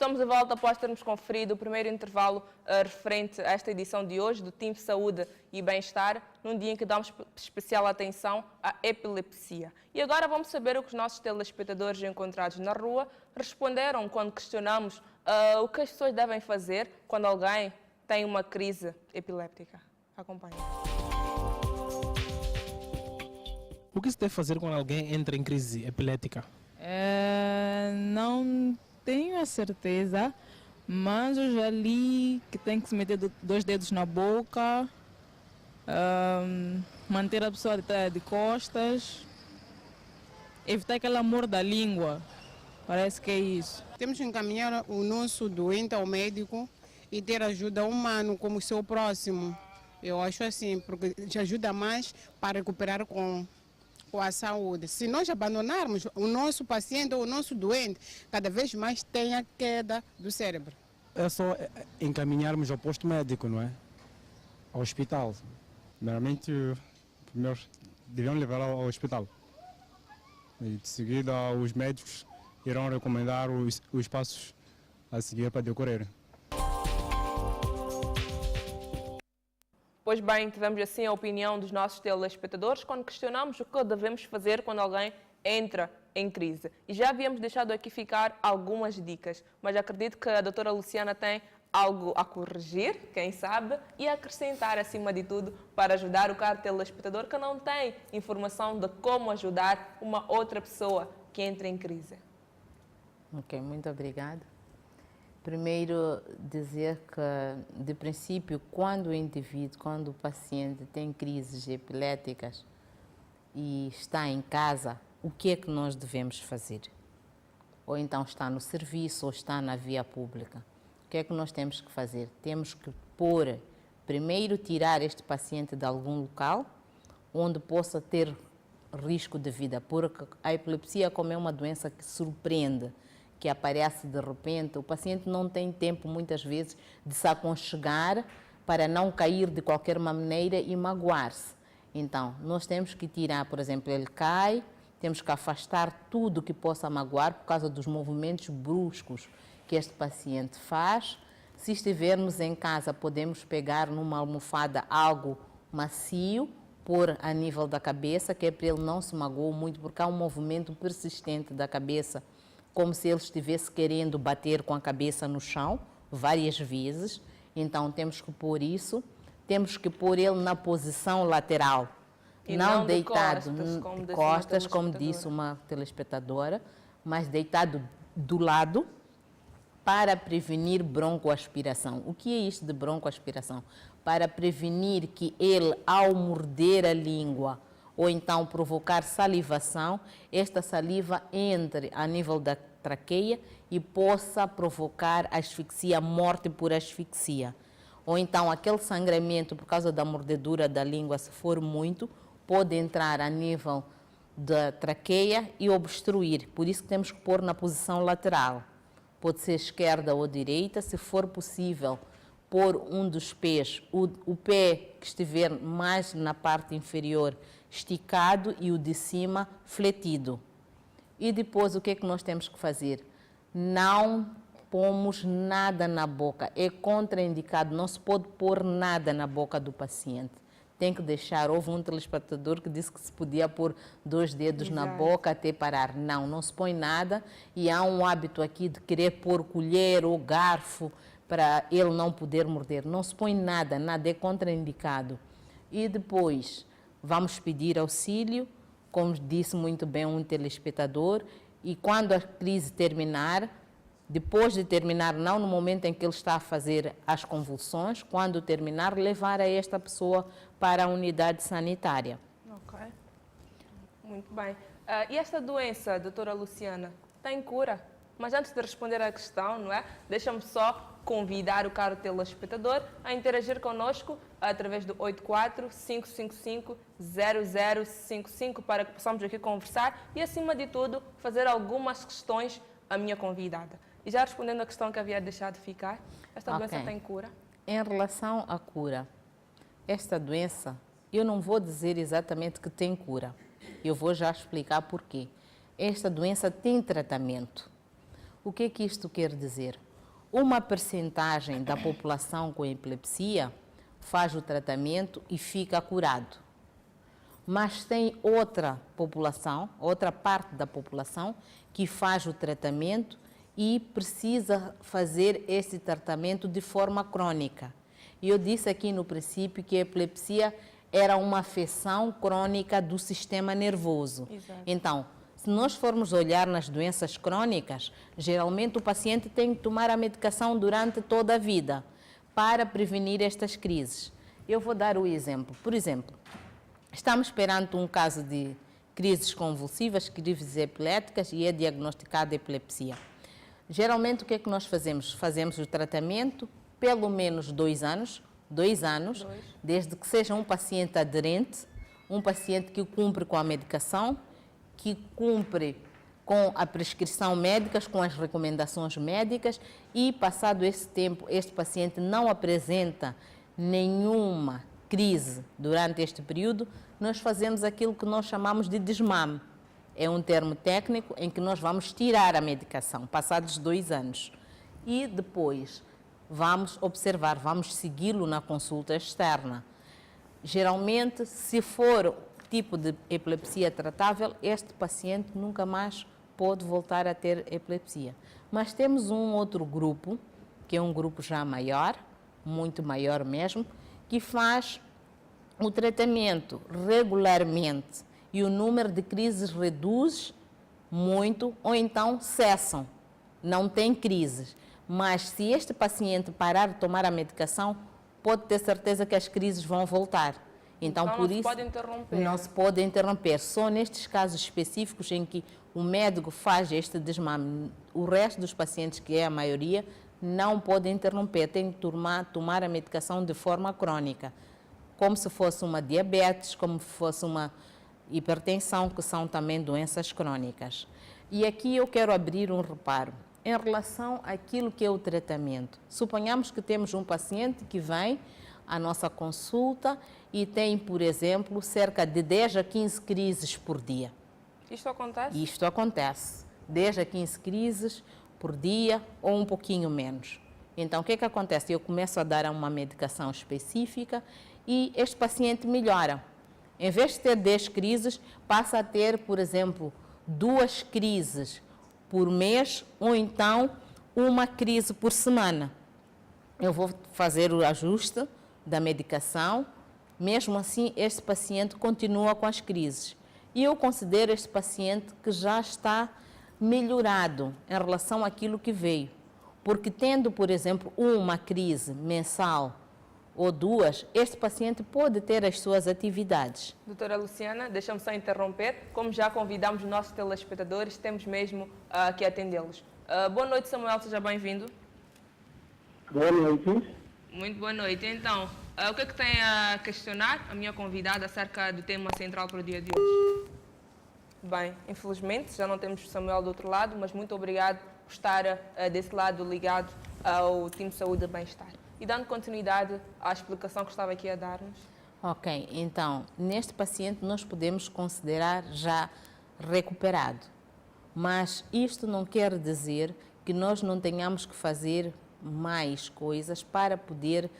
Estamos de volta após termos conferido o primeiro intervalo referente a esta edição de hoje do Team Saúde e Bem-Estar, num dia em que damos especial atenção à epilepsia. E agora vamos saber o que os nossos telespectadores encontrados na rua responderam quando questionamos o que as pessoas devem fazer quando alguém tem uma crise epiléptica. Acompanhe. O que se deve fazer quando alguém entra em crise epilética? Não tenho a certeza, mas eu já li que tem que se meter dois dedos na boca, manter a pessoa de costas, evitar que ela morda a língua. Parece que é isso. Temos que encaminhar o nosso doente ao médico e ter ajuda humana como o seu próximo. Eu acho assim, porque já ajuda mais para recuperar com a saúde. Se nós abandonarmos o nosso paciente ou o nosso doente, cada vez mais tem a queda do cérebro. É só encaminharmos ao posto médico, não é? Ao hospital. Primeiramente, primeiro devemos levar ao hospital. E de seguida, os médicos irão recomendar os passos a seguir para decorrer. Pois bem, tivemos assim a opinião dos nossos telespectadores quando questionamos o que devemos fazer quando alguém entra em crise. E já havíamos deixado aqui ficar algumas dicas, mas acredito que a doutora Luciana tem algo a corrigir, quem sabe, e a acrescentar acima de tudo para ajudar o caro telespectador que não tem informação de como ajudar uma outra pessoa que entra em crise. Ok, muito obrigada. Primeiro, dizer que, de princípio, quando o paciente tem crises epiléticas e está em casa, o que é que nós devemos fazer? Ou então está no serviço ou está na via pública. O que é que nós temos que fazer? Temos que primeiro tirar este paciente de algum local onde possa ter risco de vida, porque a epilepsia, como é uma doença que surpreende, que aparece de repente, o paciente não tem tempo, muitas vezes, de se aconchegar para não cair de qualquer maneira e magoar-se. Então, nós temos que tirar, por exemplo, ele cai, temos que afastar tudo que possa magoar por causa dos movimentos bruscos que este paciente faz. Se estivermos em casa, podemos pegar numa almofada algo macio, pôr a nível da cabeça, que é para ele não se magoar muito, porque há um movimento persistente da cabeça, como se ele estivesse querendo bater com a cabeça no chão várias vezes. Então temos que pôr isso, temos que pôr ele na posição lateral, e não deitado de costas, como disse uma telespectadora, mas deitado do lado para prevenir broncoaspiração. O que é isto de broncoaspiração? Para prevenir que ele, ao morder a língua, ou então provocar salivação, esta saliva entre a nível da traqueia e possa provocar asfixia, morte por asfixia. Ou então aquele sangramento por causa da mordedura da língua, se for muito, pode entrar a nível da traqueia e obstruir. Por isso que temos que pôr na posição lateral. Pode ser esquerda ou direita, se for possível, pôr um dos pés, o pé que estiver mais na parte inferior esticado e o de cima fletido. E depois o que é que nós temos que fazer? Não pomos nada na boca, é contraindicado, não se pode pôr nada na boca do paciente. Tem que deixar, houve um telespectador que disse que se podia pôr 2 dedos na boca até parar. Não, não se põe nada e há um hábito aqui de querer pôr colher ou garfo para ele não poder morder. Não se põe nada, nada é contraindicado. E depois vamos pedir auxílio, como disse muito bem um telespectador, e quando a crise terminar, depois de terminar, não no momento em que ele está a fazer as convulsões, quando terminar, levar a esta pessoa para a unidade sanitária. Ok, muito bem. E esta doença, doutora Luciana, tem cura? Mas antes de responder à questão, não é? Deixa-me só convidar o caro telespectador a interagir connosco através do 84-555-0055 para que possamos aqui conversar e, acima de tudo, fazer algumas questões à minha convidada. E já respondendo à questão que havia deixado ficar, esta doença tem cura? Em relação à cura, esta doença, eu não vou dizer exatamente que tem cura. Eu vou já explicar porquê. Esta doença tem tratamento. O que é que isto quer dizer? uma percentagem da população com epilepsia faz o tratamento e fica curado. Mas tem outra população, outra parte da população que faz o tratamento e precisa fazer esse tratamento de forma crônica. E eu disse aqui no princípio que a epilepsia era uma afecção crônica do sistema nervoso. Exato. Então, se nós formos olhar nas doenças crônicas, geralmente o paciente tem que tomar a medicação durante toda a vida para prevenir estas crises. Eu vou dar o exemplo. Por exemplo, estamos perante um caso de crises convulsivas, crises epiléticas e é diagnosticada epilepsia. Geralmente o que é que nós fazemos? Fazemos o tratamento pelo menos 2 anos, desde que seja um paciente aderente, um paciente que cumpre com a medicação, que cumpre com a prescrição médica, com as recomendações médicas e, passado esse tempo, este paciente não apresenta nenhuma crise durante este período, nós fazemos aquilo que nós chamamos de desmame. É um termo técnico em que nós vamos tirar a medicação, passados 2 anos. E depois vamos observar, vamos segui-lo na consulta externa. Geralmente, se for tipo de epilepsia tratável, este paciente nunca mais pode voltar a ter epilepsia. Mas temos um outro grupo, que é um grupo já maior, muito maior mesmo, que faz o tratamento regularmente e o número de crises reduz muito ou então cessam, não tem crises. Mas se este paciente parar de tomar a medicação, pode ter certeza que as crises vão voltar. Então por isso, não se pode interromper. Só nestes casos específicos em que o médico faz este desmame, o resto dos pacientes, que é a maioria, não pode interromper, tem que tomar a medicação de forma crônica, como se fosse uma diabetes, como se fosse uma hipertensão, que são também doenças crônicas. E aqui eu quero abrir um reparo em relação àquilo que é o tratamento. Suponhamos que temos um paciente que vem à nossa consulta e tem, por exemplo, cerca de 10 a 15 crises por dia. Isto acontece? Isto acontece. 10 a 15 crises por dia ou um pouquinho menos. Então, o que é que acontece? Eu começo a dar uma medicação específica e este paciente melhora. Em vez de ter 10 crises, passa a ter, por exemplo, 2 crises por mês ou então uma crise por semana. Eu vou fazer o ajuste da medicação, mesmo assim este paciente continua com as crises. E eu considero este paciente que já está melhorado em relação àquilo que veio. Porque tendo, por exemplo, uma crise mensal ou 2, este paciente pode ter as suas atividades. Doutora Luciana, deixa-me só interromper. Como já convidamos os nossos telespectadores, temos mesmo que atendê-los. Boa noite, Samuel, seja bem-vindo. Boa noite. Muito boa noite. Então, o que é que tem a questionar a minha convidada acerca do tema central para o dia de hoje? Bem, infelizmente já não temos o Samuel do outro lado, mas muito obrigado por estar desse lado ligado ao time de saúde e bem-estar. E dando continuidade à explicação que estava aqui a dar-nos. Ok, então, neste paciente nós podemos considerar já recuperado. Mas isto não quer dizer que nós não tenhamos que fazer mais coisas para poder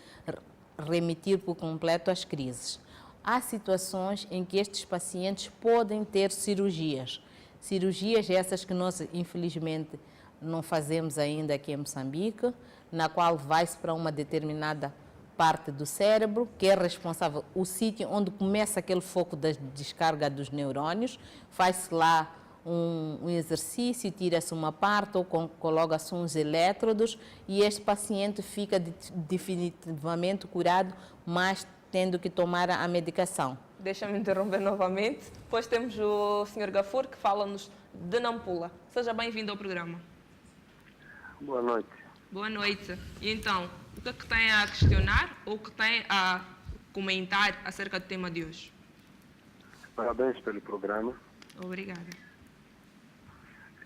remitir por completo as crises. Há situações em que estes pacientes podem ter cirurgias. Cirurgias essas que nós, infelizmente, não fazemos ainda aqui em Moçambique, na qual vai-se para uma determinada parte do cérebro, que é responsável, o sítio onde começa aquele foco da descarga dos neurônios, faz-se lá um exercício, tira-se uma parte ou coloca-se uns elétrodos e este paciente fica definitivamente curado, mas tendo que tomar a medicação. Deixa-me interromper novamente, pois temos o Sr. Gafur que fala-nos de Nampula. Seja bem-vindo ao programa. Boa noite. Boa noite. E então, o que é que tem a questionar ou o que tem a comentar acerca do tema de hoje? Parabéns pelo programa. Obrigada.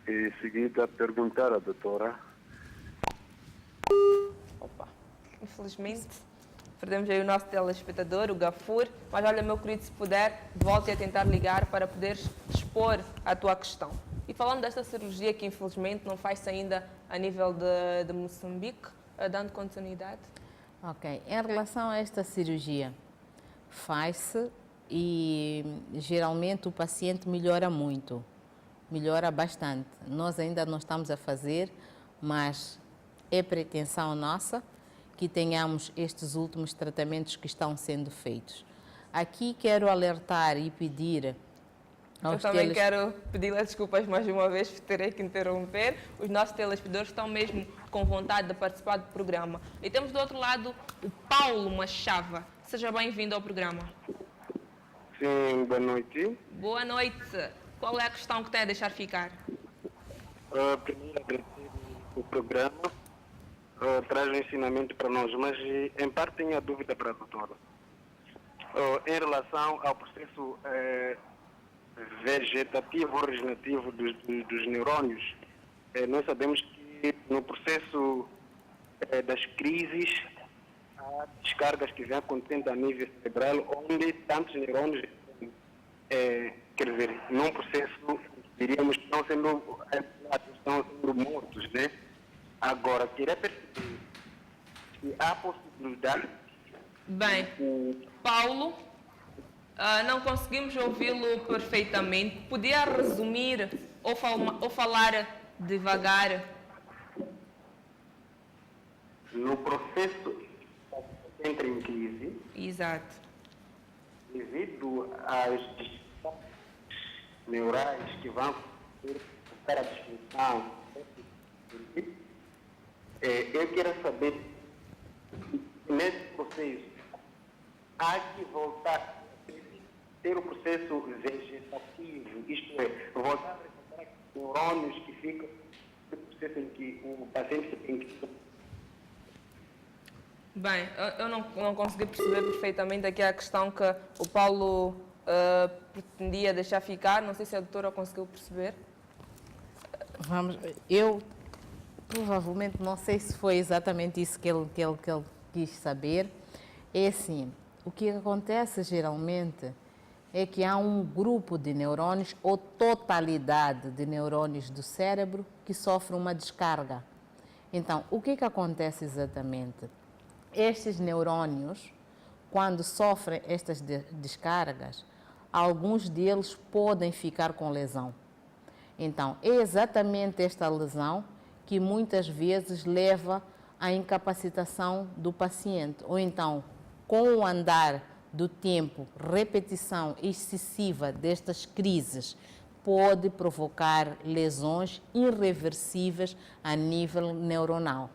E em seguida, perguntar à doutora. Opa, infelizmente, perdemos aí o nosso telespectador, o Gafur. Mas olha, meu querido, se puder, volte a tentar ligar para poderes expor a tua questão. E falando desta cirurgia que infelizmente não faz-se ainda a nível de Moçambique, dando continuidade. Ok. Em relação a esta cirurgia, faz-se e geralmente o paciente melhora muito, melhora bastante. Nós ainda não estamos a fazer, mas é pretensão nossa que tenhamos estes últimos tratamentos que estão sendo feitos. Aqui quero alertar e pedir Eu aos também quero pedir desculpas mais uma vez por terei que interromper. Os nossos telespectadores estão mesmo com vontade de participar do programa. E temos do outro lado o Paulo Machava. Seja bem-vindo ao programa. Sim, boa noite. Boa noite. Qual é a questão que tem a deixar ficar? Primeiro, agradecer o programa. Traz um ensinamento para nós, mas em parte tenho a dúvida para a doutora. Em relação ao processo vegetativo ou regenerativo dos neurônios, nós sabemos que no processo das crises há descargas que vêm acontecendo a nível cerebral, onde tantos neurônios, quer dizer, num processo, diríamos que estão sendo mortos, né? Agora, queria perceber se há possibilidade. Bem, Paulo, não conseguimos ouvi-lo perfeitamente. Podia resumir ou falar devagar? No processo entra em crise, Exato. devido às neurais que vão para a disfunção, eu quero saber, nesse processo, há que voltar a ter o processo vegetativo, isto é, voltar a recuperar neurônios que ficam no processo em que o paciente tem que... Bem, eu não consegui perceber perfeitamente aqui a questão que o Paulo pretendia deixar ficar. Não sei se a doutora conseguiu perceber. Eu provavelmente não sei se foi exatamente isso que ele quis saber. É assim, o que acontece geralmente é que há um grupo de neurônios ou totalidade de neurônios do cérebro que sofre uma descarga. Então, o que acontece exatamente? Estes neurônios, quando sofrem estas descargas, alguns deles podem ficar com lesão. Então, é exatamente esta lesão que muitas vezes leva à incapacitação do paciente. Ou então, com o andar do tempo, repetição excessiva destas crises, pode provocar lesões irreversíveis a nível neuronal.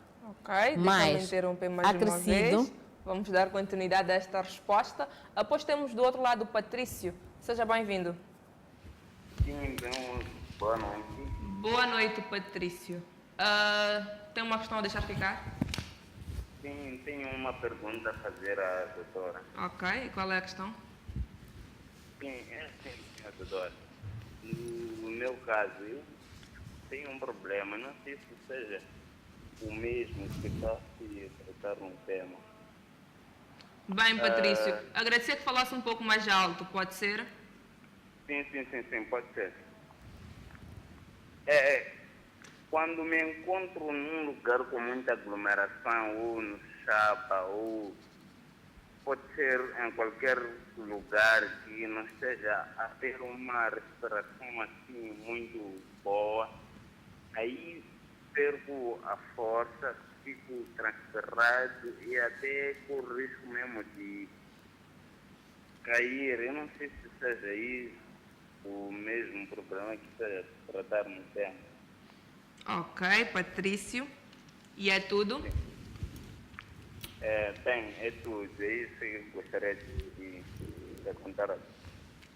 Ok, deixa-me interromper mais uma vez. Vamos dar continuidade a esta resposta. Após temos do outro lado o Patrício. Seja bem-vindo. Sim, então, boa noite. Boa noite, Patrício. Tem uma questão a deixar ficar? Sim, tenho uma pergunta a fazer à doutora. Ok, e qual é a questão? Sim, é assim, doutora. No meu caso, eu tenho um problema, não sei se seja o mesmo que está a tratar um tema. Bem, Patrício, agradecer que falasse um pouco mais alto, pode ser? Sim, pode ser. Quando me encontro num lugar com muita aglomeração, ou no chapa, ou pode ser em qualquer lugar que não esteja a ter uma respiração assim muito boa, aí perco a força, fico transpirado e até corro risco mesmo de cair. Eu não sei se seja isso o mesmo problema que esteja a tratar no tema. Ok, Patrício. E é tudo? Bem, é tudo. É isso que eu gostaria de contar.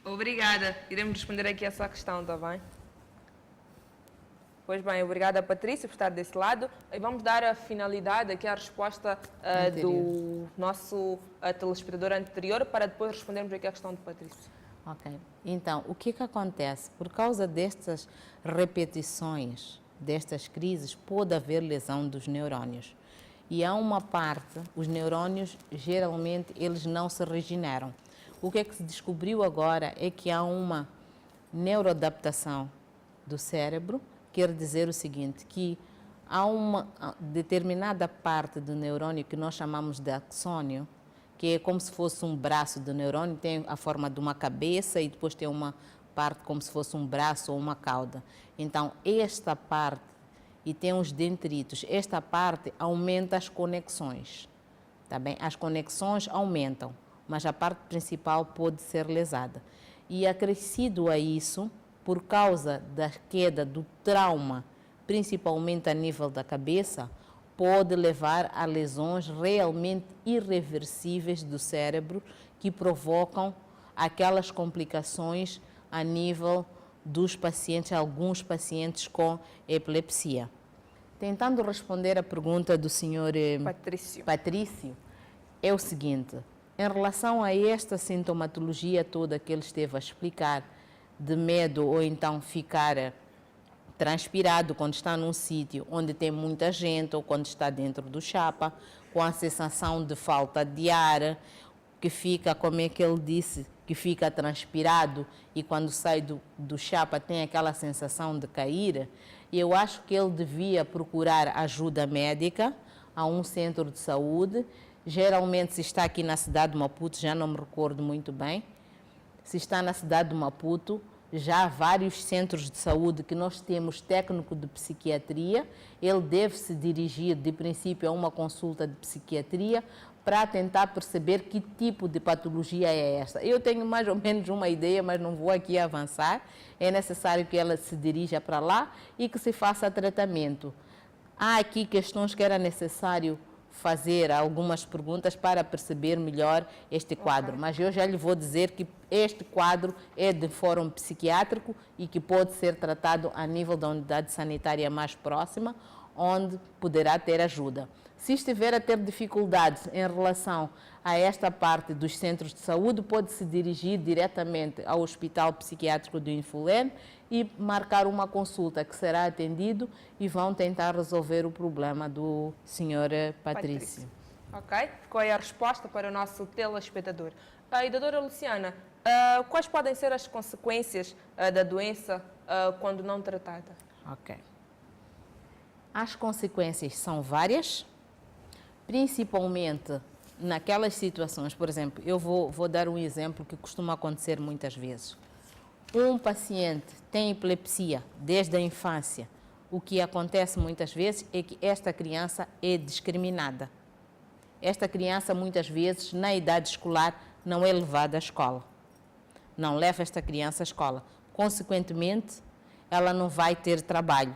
Obrigada. Iremos responder aqui a sua questão, está bem? Pois bem, obrigada, Patrícia, por estar desse lado. E vamos dar a finalidade aqui à resposta do nosso telespectador anterior para depois respondermos aqui à questão de Patrícia. Ok. Então, o que acontece? Por causa destas repetições, destas crises, pode haver lesão dos neurônios. E há uma parte, os neurônios, geralmente, eles não se regeneram. O que é que se descobriu agora é que há uma neuroadaptação do cérebro, quer dizer o seguinte, que há uma determinada parte do neurônio que nós chamamos de axônio, que é como se fosse um braço do neurônio, tem a forma de uma cabeça e depois tem uma parte como se fosse um braço ou uma cauda. Então, esta parte, e tem os dendritos, esta parte aumenta as conexões, tá bem? As conexões aumentam, mas a parte principal pode ser lesada. E acrescido a isso, por causa da queda do trauma, principalmente a nível da cabeça, pode levar a lesões realmente irreversíveis do cérebro que provocam aquelas complicações a nível dos pacientes, alguns pacientes com epilepsia. Tentando responder à pergunta do senhor Patrício, é o seguinte, em relação a esta sintomatologia toda que ele esteve a explicar, de medo ou então ficar transpirado quando está num sítio onde tem muita gente ou quando está dentro do chapa, com a sensação de falta de ar, que fica, como é que ele disse, que fica transpirado e quando sai do chapa tem aquela sensação de cair, eu acho que ele devia procurar ajuda médica a um centro de saúde. Geralmente, se está aqui na cidade de Maputo, já não me recordo muito bem, se está na cidade de Maputo, já há vários centros de saúde que nós temos técnico de psiquiatria, ele deve se dirigir, de princípio, a uma consulta de psiquiatria para tentar perceber que tipo de patologia é esta. Eu tenho mais ou menos uma ideia, mas não vou aqui avançar. É necessário que ela se dirija para lá e que se faça tratamento. Há aqui questões que era necessário fazer algumas perguntas para perceber melhor este quadro, mas eu já lhe vou dizer que este quadro é de fórum psiquiátrico e que pode ser tratado a nível da unidade sanitária mais próxima, onde poderá ter ajuda. Se estiver a ter dificuldades em relação a esta parte dos centros de saúde, pode se dirigir diretamente ao Hospital Psiquiátrico do Infolene e marcar uma consulta que será atendido e vão tentar resolver o problema do Sr. Patrício. Ok, ficou aí a resposta para o nosso telespectador. E doutora Luciana, quais podem ser as consequências da doença quando não tratada? Ok. As consequências são várias, principalmente naquelas situações, por exemplo, eu vou dar um exemplo que costuma acontecer muitas vezes. Um paciente tem epilepsia desde a infância. O que acontece muitas vezes é que esta criança é discriminada. Esta criança, muitas vezes, na idade escolar, não é levada à escola. Não leva esta criança à escola. Consequentemente, ela não vai ter trabalho.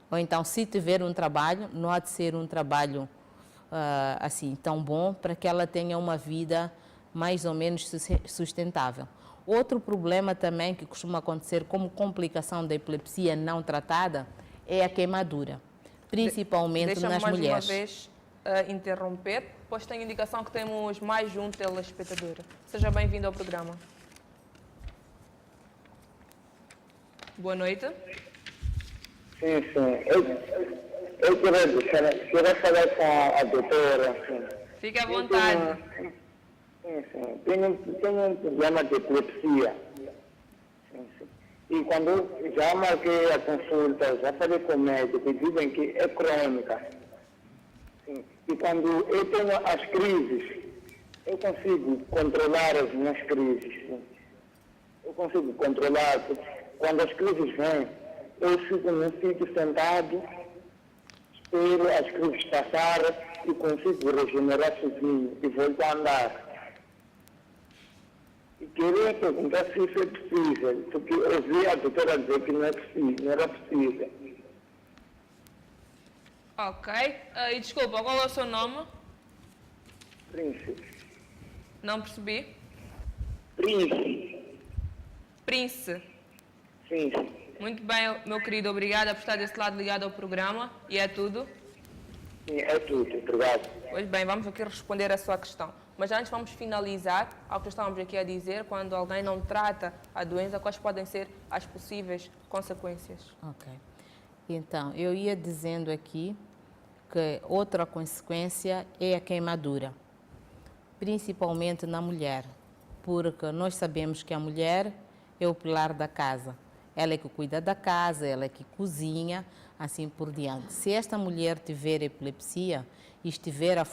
Ou então, se tiver um trabalho, não há de ser um trabalho assim tão bom para que ela tenha uma vida mais ou menos sustentável. Outro problema também que costuma acontecer como complicação da epilepsia não tratada é a queimadura, principalmente nas mulheres. Deixa-me mais uma vez interromper, pois tenho indicação que temos mais de um telespectador. Seja bem-vindo ao programa. Boa noite. Sim. Eu queria falar com a doutora. Sim. Fique à vontade. Sim. Tenho um problema de epilepsia. Sim. E quando já marquei a consulta, já falei com o médico, dizem que é crônica. Sim. E quando eu tenho as crises, eu consigo controlar as minhas crises. Sim. Eu consigo controlar. Quando as crises vêm, eu fico num sítio sentado, espero as crises passarem e consigo regenerar sozinho e volto a andar. E queria perguntar se isso é possível, porque eu ouvi a doutora dizer que não é possível, não era possível. Ok. E desculpa, qual é o seu nome? Príncipe. Não percebi. Príncipe. Prince. Sim. Muito bem, meu querido. Obrigada por estar desse lado ligado ao programa. E é tudo? Sim, é tudo. Obrigado. Pois bem, vamos aqui responder a sua questão. Mas antes vamos finalizar ao que estávamos aqui a dizer, quando alguém não trata a doença, quais podem ser as possíveis consequências? Ok. Então, eu ia dizendo aqui que outra consequência é a queimadura, principalmente na mulher, porque nós sabemos que a mulher é o pilar da casa. Ela é que cuida da casa, ela é que cozinha, assim por diante. Se esta mulher tiver epilepsia e estiver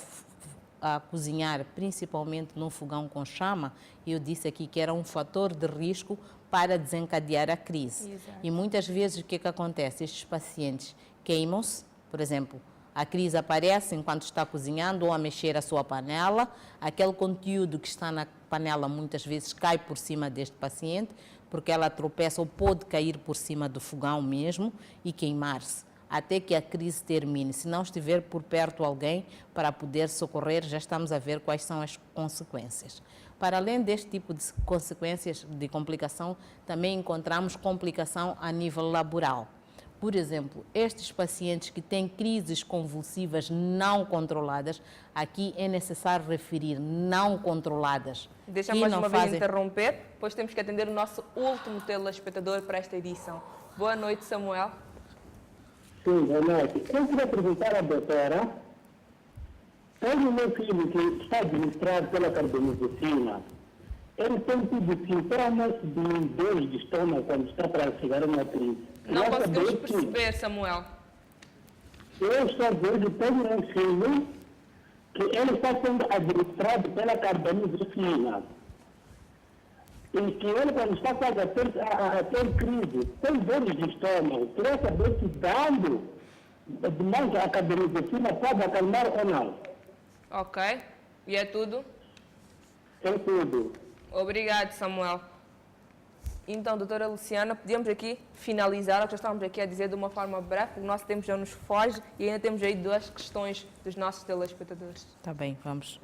a cozinhar, principalmente num fogão com chama, eu disse aqui que era um fator de risco para desencadear a crise. Exato. E muitas vezes o que acontece? Estes pacientes queimam-se, por exemplo, a crise aparece enquanto está cozinhando ou a mexer a sua panela, aquele conteúdo que está na panela muitas vezes cai por cima deste paciente, porque ela tropeça ou pode cair por cima do fogão mesmo e queimar-se, até que a crise termine. Se não estiver por perto alguém para poder socorrer, já estamos a ver quais são as consequências. Para além deste tipo de consequências de complicação, também encontramos complicação a nível laboral. Por exemplo, estes pacientes que têm crises convulsivas não controladas, aqui é necessário referir não controladas. Deixa mais uma vez interromper, pois temos que atender o nosso último telespectador para esta edição. Boa noite, Samuel. Sim, boa noite. Eu queria perguntar à doutora, tenho o meu filho que está administrado pela cardiomedicina. Ele tem tido sintomas de dor de estômago quando está para chegar uma crise. Não conseguimos perceber, Samuel. Eu estou a dizer que tenho um filho que ele está sendo administrado pela cardiomedicina. E que ele, quando está quase a ter crise, tem dores de estômago. Queria saber se dando demais a cardiomedicina pode acalmar ou não. Ok. E é tudo? É tudo. Obrigado, Samuel. Então, doutora Luciana, podíamos aqui finalizar o que já estávamos aqui a dizer de uma forma breve, porque o nosso tempo já nos foge e ainda temos aí duas questões dos nossos telespectadores. Tá bem, vamos.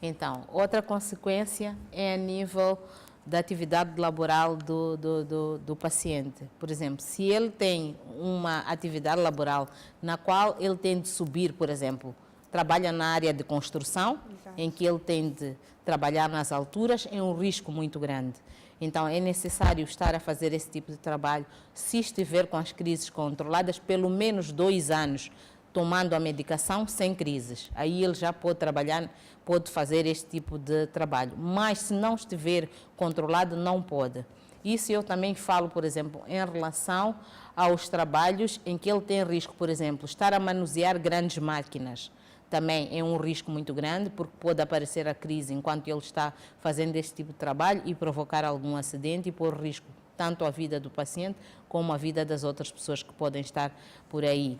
Então, outra consequência é a nível da atividade laboral do paciente. Por exemplo, se ele tem uma atividade laboral na qual ele tem de subir, por exemplo, trabalha na área de construção, em que ele tem de trabalhar nas alturas, é um risco muito grande. Então, é necessário estar a fazer esse tipo de trabalho, se estiver com as crises controladas, pelo menos 2 anos, tomando a medicação sem crises. Aí ele já pode trabalhar, pode fazer este tipo de trabalho. Mas, se não estiver controlado, não pode. Isso eu também falo, por exemplo, em relação aos trabalhos em que ele tem risco, por exemplo, estar a manusear grandes máquinas. Também é um risco muito grande, porque pode aparecer a crise enquanto ele está fazendo este tipo de trabalho e provocar algum acidente e pôr risco tanto a vida do paciente como a vida das outras pessoas que podem estar por aí.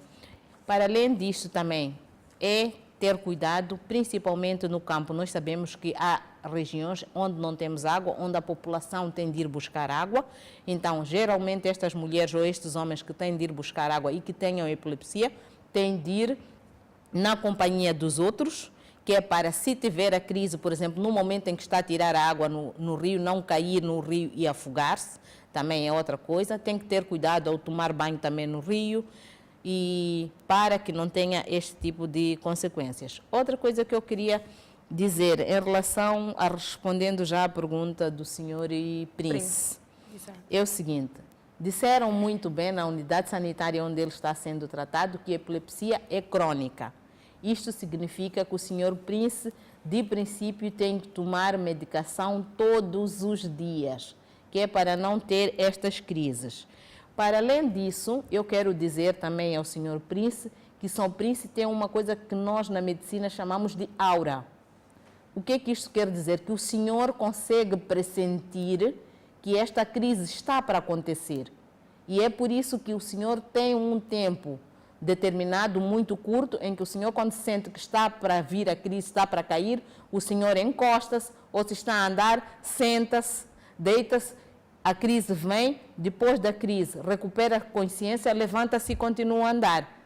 Para além disso também é ter cuidado, principalmente no campo. Nós sabemos que há regiões onde não temos água, onde a população tem de ir buscar água. Então, geralmente estas mulheres ou estes homens que têm de ir buscar água e que tenham epilepsia, têm de ir na companhia dos outros, que é para, se tiver a crise, por exemplo, no momento em que está a tirar a água no rio, não cair no rio e afogar-se, também é outra coisa. Tem que ter cuidado ao tomar banho também no rio, e para que não tenha este tipo de consequências. Outra coisa que eu queria dizer em relação a, respondendo já à pergunta do senhor Prince, é o seguinte: disseram muito bem na unidade sanitária onde ele está sendo tratado que a epilepsia é crônica. Isto significa que o senhor Prince, de princípio, tem que tomar medicação todos os dias, que é para não ter estas crises. Para além disso, eu quero dizer também ao senhor Prince que São Prince tem uma coisa que nós na medicina chamamos de aura. O que é que isto quer dizer? Que o senhor consegue pressentir que esta crise está para acontecer. E é por isso que o senhor tem um tempo determinado, muito curto, em que o senhor, quando sente que está para vir a crise, está para cair, o senhor encosta-se, ou se está a andar, senta-se, deita-se, a crise vem, depois da crise recupera a consciência, levanta-se e continua a andar.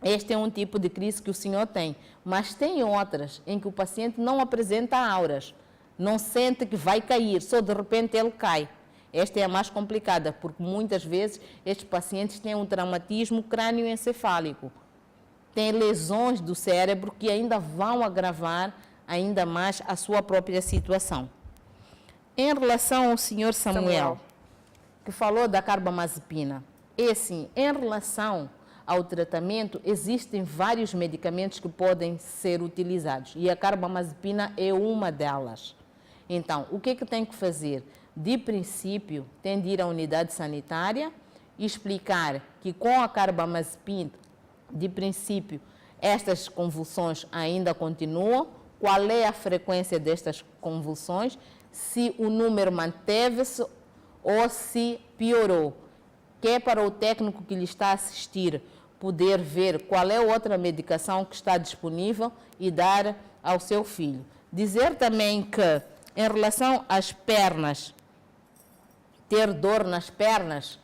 Este é um tipo de crise que o senhor tem, mas tem outras em que o paciente não apresenta auras, não sente que vai cair, só de repente ele cai. Esta é a mais complicada, porque muitas vezes estes pacientes têm um traumatismo crânioencefálico, têm lesões do cérebro que ainda vão agravar ainda mais a sua própria situação. Em relação ao senhor Samuel, que falou da carbamazepina, em relação ao tratamento, existem vários medicamentos que podem ser utilizados e a carbamazepina é uma delas. Então, o que é que tem que fazer? de princípio, tem de ir à unidade sanitária, explicar que com a carbamazepina, de princípio, estas convulsões ainda continuam, qual é a frequência destas convulsões, se o número manteve-se ou se piorou, que é para o técnico que lhe está a assistir poder ver qual é a outra medicação que está disponível e dar ao seu filho. Dizer também que, em relação às pernas, ter dor nas pernas,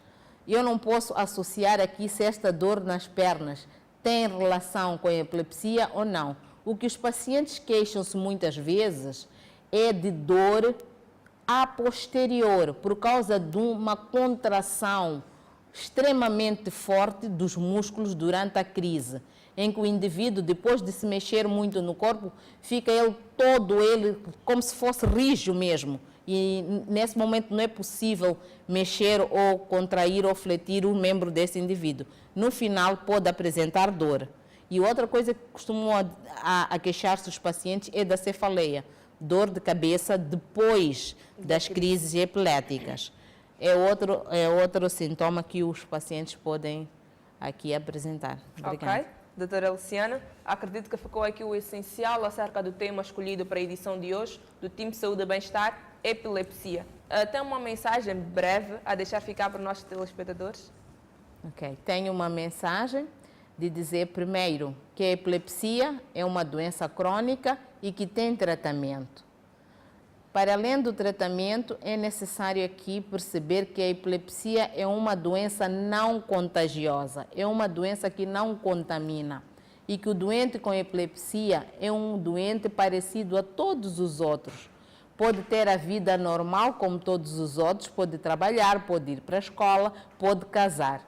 eu não posso associar aqui se esta dor nas pernas tem relação com a epilepsia ou não. O que os pacientes queixam-se muitas vezes é de dor a posterior, por causa de uma contração extremamente forte dos músculos durante a crise, em que o indivíduo, depois de se mexer muito no corpo, fica ele como se fosse rígido mesmo. E nesse momento não é possível mexer ou contrair ou fletir o membro desse indivíduo. No final pode apresentar dor. E outra coisa que costumam a queixar-se os pacientes é da cefaleia, dor de cabeça depois das crises epiléticas. É outro sintoma que os pacientes podem aqui apresentar. Obrigada. Ok. Doutora Luciana, acredito que ficou aqui o essencial acerca do tema escolhido para a edição de hoje do Time Saúde e Bem-Estar, epilepsia. Tem uma mensagem breve a deixar ficar para os nossos telespectadores? Ok. Tenho uma mensagem de dizer, primeiro, que a epilepsia é uma doença crônica e que tem tratamento. Para além do tratamento, é necessário aqui perceber que a epilepsia é uma doença não contagiosa, é uma doença que não contamina e que o doente com epilepsia é um doente parecido a todos os outros. Pode ter a vida normal como todos os outros, pode trabalhar, pode ir para a escola, pode casar.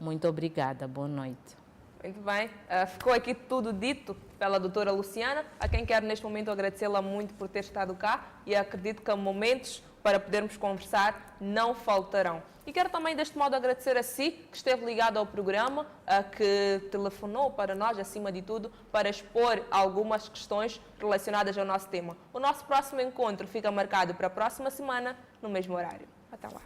Muito obrigada, boa noite. Muito bem, ficou aqui tudo dito pela doutora Luciana, a quem quero neste momento agradecê-la muito por ter estado cá e acredito que momentos para podermos conversar não faltarão. E quero também deste modo agradecer a si que esteve ligado ao programa, que telefonou para nós, acima de tudo, para expor algumas questões relacionadas ao nosso tema. O nosso próximo encontro fica marcado para a próxima semana, no mesmo horário. Até lá.